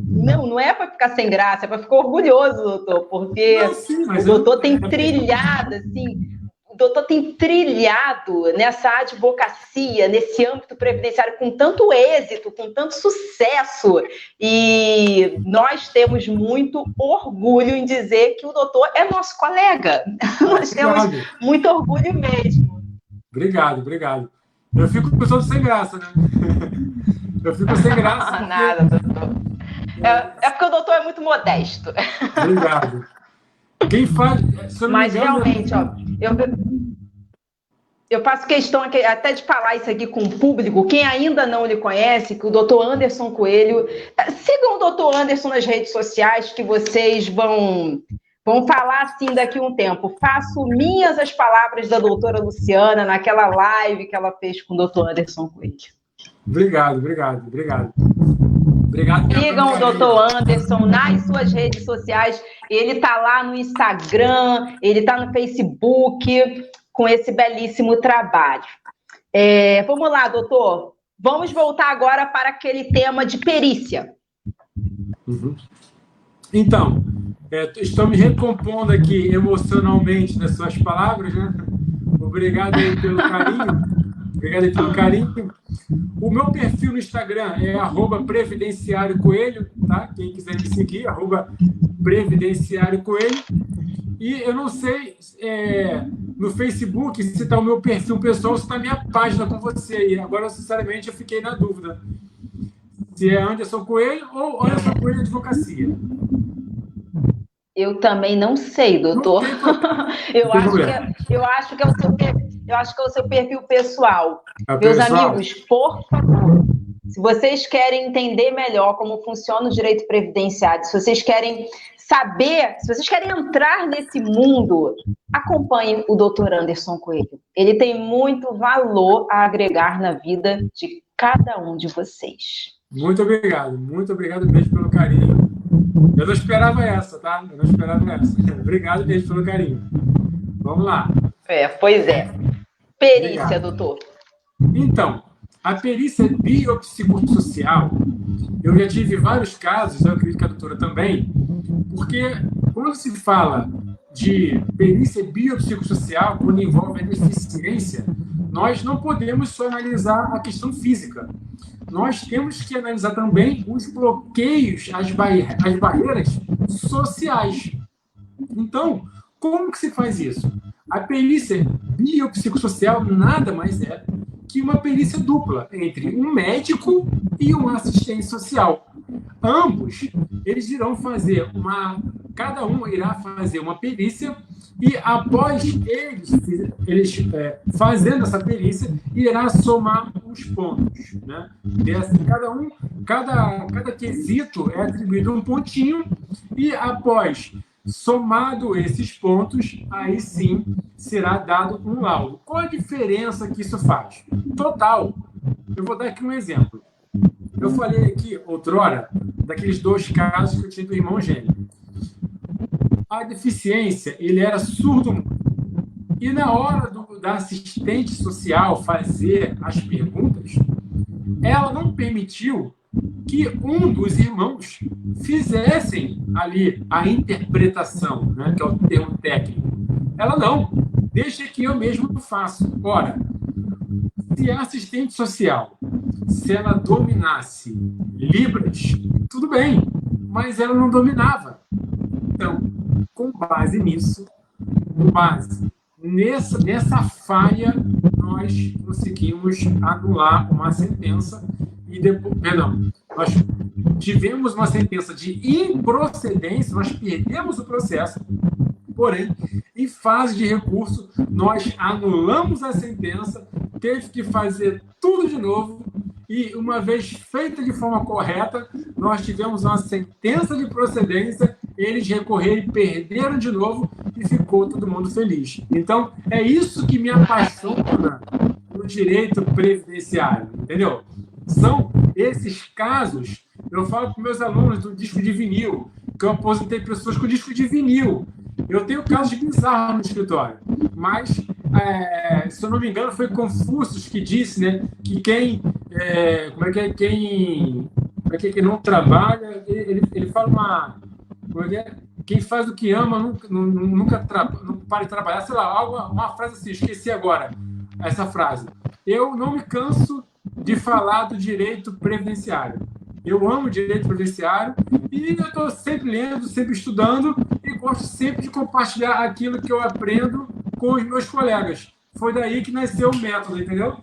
Não é para ficar sem graça, é para ficar orgulhoso, doutor, porque o doutor tem trilhado, assim, o doutor tem trilhado nessa advocacia, nesse âmbito previdenciário com tanto êxito, com tanto sucesso, e nós temos muito orgulho em dizer que o doutor é nosso colega. Nós temos muito orgulho mesmo. Obrigado. Eu fico pensando sem graça, né? Eu fico sem graça. Porque... Nada, doutor. É porque o doutor é muito modesto. Obrigado. Quem faz... Mas realmente, ó, eu faço questão aqui, até de falar isso aqui com o público. Quem ainda não lhe conhece, que o doutor Anderson Coelho... Sigam o doutor Anderson nas redes sociais, que vocês vão falar assim daqui a um tempo. Faço minhas as palavras da doutora Luciana naquela live que ela fez com o doutor Anderson Coelho. Obrigado. Sigam o doutor Anderson nas suas redes sociais. Ele está lá no Instagram, ele está no Facebook, com esse belíssimo trabalho. Vamos lá, doutor. Vamos voltar agora para aquele tema de perícia. Uhum. Então, estou me recompondo aqui emocionalmente das suas palavras, né? Obrigado aí pelo carinho. O meu perfil no Instagram é @previdenciariocoelho, tá? Quem quiser me seguir, @previdenciariocoelho. E eu não sei no Facebook se está o meu perfil pessoal ou se está a minha página com você aí. Agora, sinceramente, eu fiquei na dúvida se é Anderson Coelho ou Anderson Coelho Advocacia. Eu também não sei, doutor. Eu acho que é o seu perfil pessoal. Meus amigos, por favor, se vocês querem entender melhor como funciona o direito previdenciário, se vocês querem saber, se vocês querem entrar nesse mundo, acompanhem o doutor Anderson Coelho. Ele tem muito valor a agregar na vida de cada um de vocês. Muito obrigado mesmo pelo carinho. Eu não esperava essa, tá? Obrigado mesmo pelo carinho. Vamos lá. Pois é. Perícia, obrigado. Doutor. Então, a perícia biopsicossocial, eu já tive vários casos, eu acredito que a doutora também, porque quando se fala de perícia biopsicossocial, quando envolve a deficiência, nós não podemos só analisar a questão física. Nós temos que analisar também os bloqueios, as barreiras sociais. Então, como que se faz isso? A perícia biopsicossocial nada mais é que uma perícia dupla entre um médico e um assistente social. Ambos, eles irão fazer cada um irá fazer uma perícia e após eles fazendo essa perícia, irá somar os pontos, né? Cada quesito é atribuído um pontinho e após somado esses pontos, aí sim será dado um laudo. Qual a diferença que isso faz? Total. Eu vou dar aqui um exemplo. Eu falei aqui, outrora, daqueles 2 casos que eu tinha do irmão gêmeo. A deficiência, ele era surdo. E na hora da assistente social fazer as perguntas, ela não permitiu que um dos irmãos fizessem ali a interpretação, né, que é o termo técnico. Ela não, deixa que eu mesmo faço. Ora, se a assistente social, se ela dominasse Libras, tudo bem, mas ela não dominava. Então, com base nisso, nessa falha, nós conseguimos anular uma sentença e depois, perdão, nós tivemos uma sentença de improcedência, nós perdemos o processo, porém, em fase de recurso, nós anulamos a sentença, teve que fazer tudo de novo, e uma vez feita de forma correta, nós tivemos uma sentença de procedência, eles recorreram e perderam de novo, e ficou todo mundo feliz. Então, é isso que me apaixona no direito previdenciário, entendeu? São esses casos, eu falo para meus alunos do disco de vinil, que eu aposentei pessoas com disco de vinil. Eu tenho casos bizarros no escritório, mas, se eu não me engano, foi Confúcio que disse, né, que quem não trabalha, ele fala quem faz o que ama nunca não para de trabalhar, sei lá, uma frase assim, esqueci agora essa frase. Eu não me canso de falar do direito previdenciário. Eu amo direito previdenciário e eu estou sempre lendo, sempre estudando e gosto sempre de compartilhar aquilo que eu aprendo com os meus colegas. Foi daí que nasceu o método, entendeu?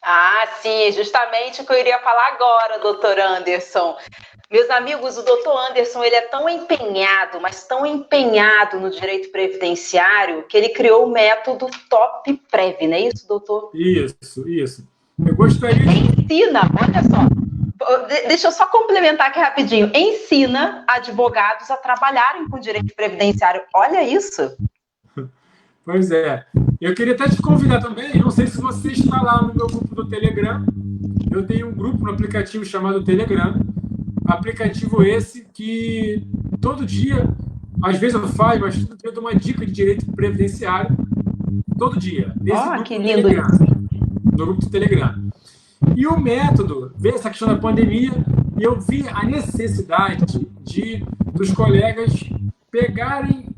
Ah, sim, justamente o que eu iria falar agora, doutor Anderson. Meus amigos, o doutor Anderson, ele é tão empenhado, mas tão empenhado no direito previdenciário, que ele criou o método Top Prev, não é isso, doutor? Isso. Eu gostaria de... Ensina, olha só, deixa eu só complementar aqui rapidinho. Ensina advogados a trabalharem com direito previdenciário. Olha isso. Pois é. Eu queria até te convidar também, não sei se você está lá no meu grupo do Telegram. Eu tenho um grupo no aplicativo chamado Telegram. Aplicativo esse que todo dia, às vezes eu falo, mas todo dia eu dou uma dica de direito previdenciário. Todo dia. Que lindo. No grupo do Telegram. E o método, veio essa questão da pandemia, e eu vi a necessidade dos colegas pegarem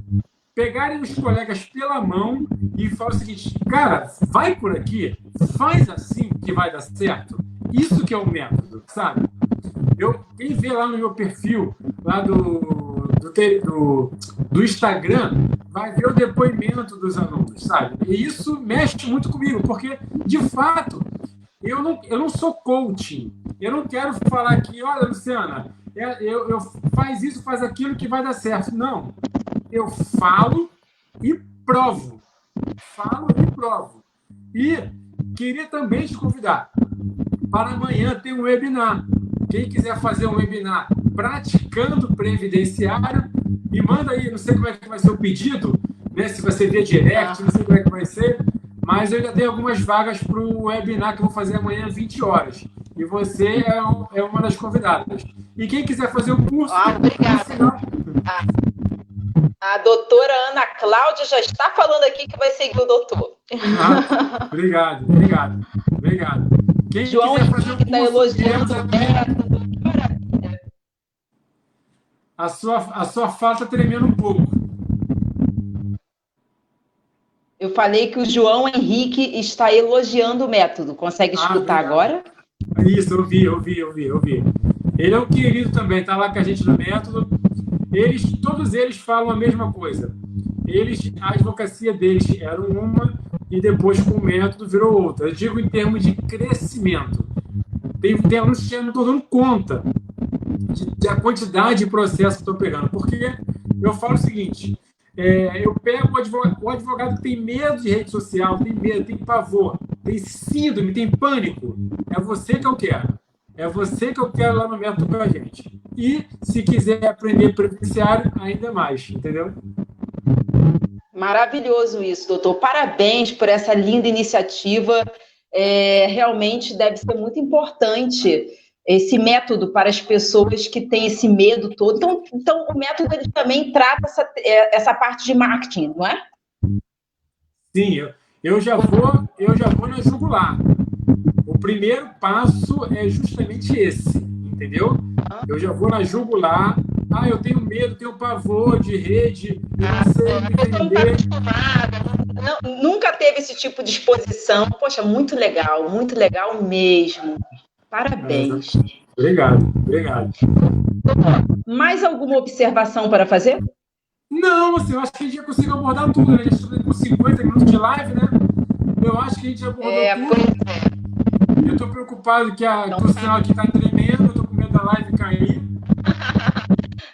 os colegas pela mão e falar o seguinte, cara, vai por aqui, faz assim que vai dar certo. Isso que é o método, sabe? Quem vê lá no meu perfil, lá do Instagram, vai ver o depoimento dos alunos, sabe? E isso mexe muito comigo, porque, de fato, eu não sou coaching. Eu não quero falar aqui, olha, Luciana, eu faz isso, faz aquilo que vai dar certo. Não. Eu falo e provo. E queria também te convidar para amanhã ter um webinar. Quem quiser fazer um webinar praticando previdenciário, me manda aí, não sei como é que vai ser o pedido, né? Se vai ser via direct, não sei como é que vai ser, mas eu já tenho algumas vagas para o webinar que eu vou fazer amanhã às 20 horas. E você é uma das convidadas. E quem quiser fazer o curso... obrigada. A doutora Ana Cláudia já está falando aqui que vai seguir o doutor. Obrigado. Quem João Henrique está elogiando a sua fala está tremendo um pouco. Eu falei que o João Henrique está elogiando o método. Consegue escutar agora? Isso, eu vi. Ele é um querido também, está lá com a gente no método. Todos eles falam a mesma coisa. A advocacia deles era uma e depois com o método virou outra. Eu digo em termos de crescimento. Tem alunos que já não estão dando conta da quantidade de processo que estão pegando. Porque eu falo o seguinte, eu pego o advogado que tem medo de rede social, tem medo, tem pavor, tem síndrome, tem pânico. É você que eu quero. É você que eu quero lá no método com a gente. E, se quiser aprender previdenciário, ainda mais, entendeu? Maravilhoso isso, doutor. Parabéns por essa linda iniciativa. Realmente deve ser muito importante esse método para as pessoas que têm esse medo todo. Então o método ele também trata essa parte de marketing, não é? Sim, eu já vou na jugular. O primeiro passo é justamente esse, entendeu? Eu já vou na jugular. Eu tenho medo, tenho pavor de rede, eu não sei me vender. Nunca teve esse tipo de exposição. Poxa, muito legal mesmo. Parabéns. Obrigado. Mais alguma observação para fazer? Não, assim, eu acho que a gente já conseguiu abordar tudo, né? A gente está com 50 minutos de live, né? Eu acho que a gente abordou tudo. Eu estou preocupado que o sinal aqui está tremendo, eu estou com medo da live cair.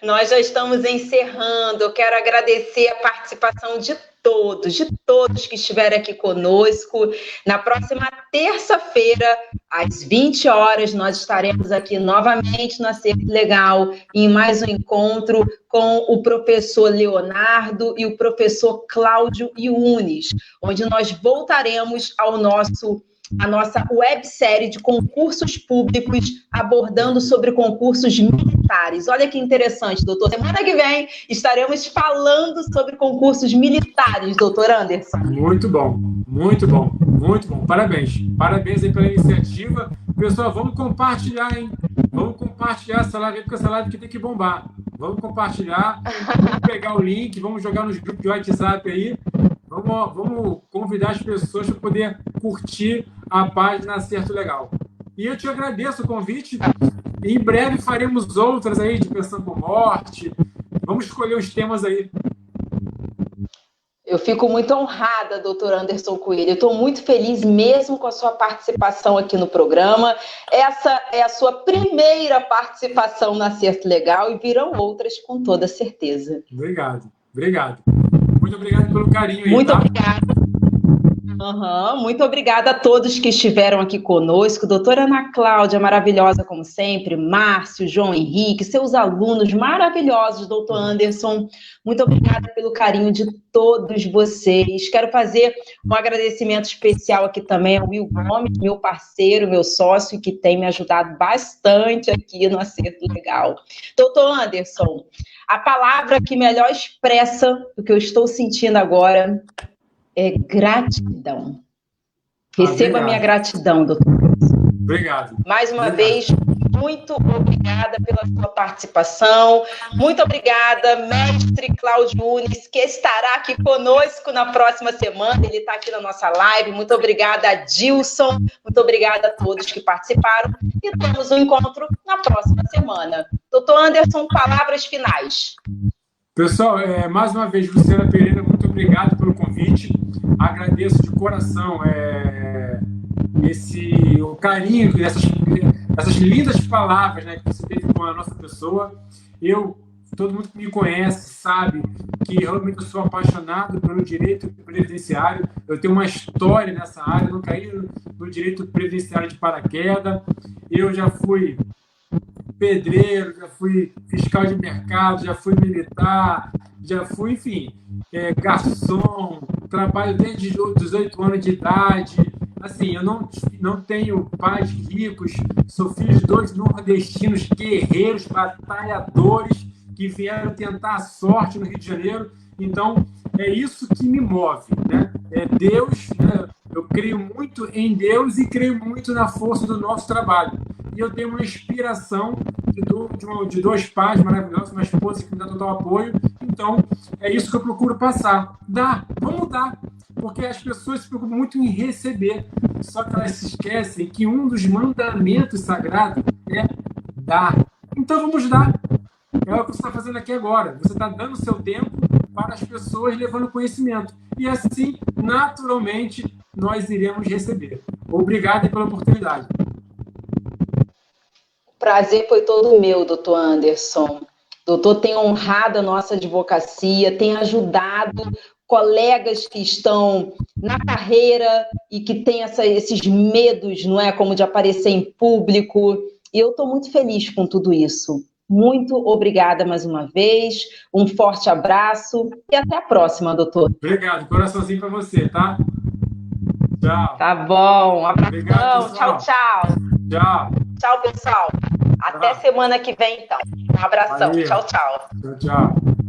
Nós já estamos encerrando. Eu quero agradecer a participação de todos que estiverem aqui conosco. Na próxima terça-feira, às 20 horas, nós estaremos aqui novamente no Acerto Legal, em mais um encontro com o professor Leonardo e o professor Cláudio Yunes, onde nós voltaremos a nossa websérie de concursos públicos, abordando sobre concursos militares. Olha que interessante, doutor. Semana que vem estaremos falando sobre concursos militares, doutor Anderson. Muito bom, muito bom, muito bom. Parabéns. Parabéns aí pela iniciativa. Pessoal, vamos compartilhar, hein? Vamos compartilhar essa live, porque essa live aqui tem que bombar. Vamos compartilhar, vamos pegar o link, vamos jogar nos grupos de WhatsApp aí. Vamos convidar as pessoas para poder curtir a página Acerto Legal. E eu te agradeço o convite. Em breve faremos outras aí de Pensando por Morte. Vamos escolher os temas aí. Eu fico muito honrada, doutor Anderson Coelho. Eu estou muito feliz mesmo com a sua participação aqui no programa. Essa é a sua primeira participação no Acerto Legal e virão outras com toda certeza. Obrigado. Muito obrigado pelo carinho aí. Muito obrigada. Muito obrigada a todos que estiveram aqui conosco. Doutora Ana Cláudia, maravilhosa como sempre. Márcio, João Henrique, seus alunos maravilhosos, doutor Anderson. Muito obrigada pelo carinho de todos vocês. Quero fazer um agradecimento especial aqui também ao Will Gomes, meu parceiro, meu sócio, que tem me ajudado bastante aqui no Acerto Legal. Doutor Anderson, a palavra que melhor expressa o que eu estou sentindo agora é gratidão. Receba minha gratidão, doutor. Obrigado. Mais uma vez, muito obrigada pela sua participação. Muito obrigada, mestre Cláudio Yunes, que estará aqui conosco na próxima semana. Ele está aqui na nossa live. Muito obrigada, Dilson. Muito obrigada a todos que participaram. E temos um encontro na próxima semana. Doutor Anderson, palavras finais. Pessoal, mais uma vez, Luciana Pereira, muito obrigado pelo convite. Agradeço de coração o carinho, essas lindas palavras, né, que você teve com a nossa pessoa. Todo mundo que me conhece sabe que realmente eu sou apaixonado pelo direito previdenciário. Eu tenho uma história nessa área, eu não caí no direito previdenciário de paraquedas. Eu já fui pedreiro, já fui fiscal de mercado, já fui militar, já fui, enfim, garçom, trabalho desde os 18 anos de idade. Assim, eu não tenho pais ricos, sou filho de 2 nordestinos guerreiros, batalhadores, que vieram tentar a sorte no Rio de Janeiro. Então, é isso que me move, né? É Deus, né? Eu creio muito em Deus e creio muito na força do nosso trabalho. E eu tenho uma inspiração de 2 pais maravilhosos, uma esposa que me dá total apoio. Então, é isso que eu procuro passar. Vamos dar. Porque as pessoas se preocupam muito em receber. Só que elas se esquecem que um dos mandamentos sagrados é dar. Então, vamos dar. É o que você está fazendo aqui agora. Você está dando o seu tempo para as pessoas, levando conhecimento. E assim, naturalmente, nós iremos receber. Obrigado pela oportunidade. O prazer foi todo meu, doutor Anderson. Doutor tem honrado a nossa advocacia, tem ajudado colegas que estão na carreira e que têm esses medos, não é, como de aparecer em público. E eu estou muito feliz com tudo isso. Muito obrigada mais uma vez, um forte abraço e até a próxima, doutor. Obrigado, coraçãozinho para você, tá? Tchau. Tá bom, um abração. Obrigado, tchau, tchau. Tchau. Tchau, pessoal. Até semana que vem, então. Um abração. Valeu. Tchau, tchau. Tchau, tchau.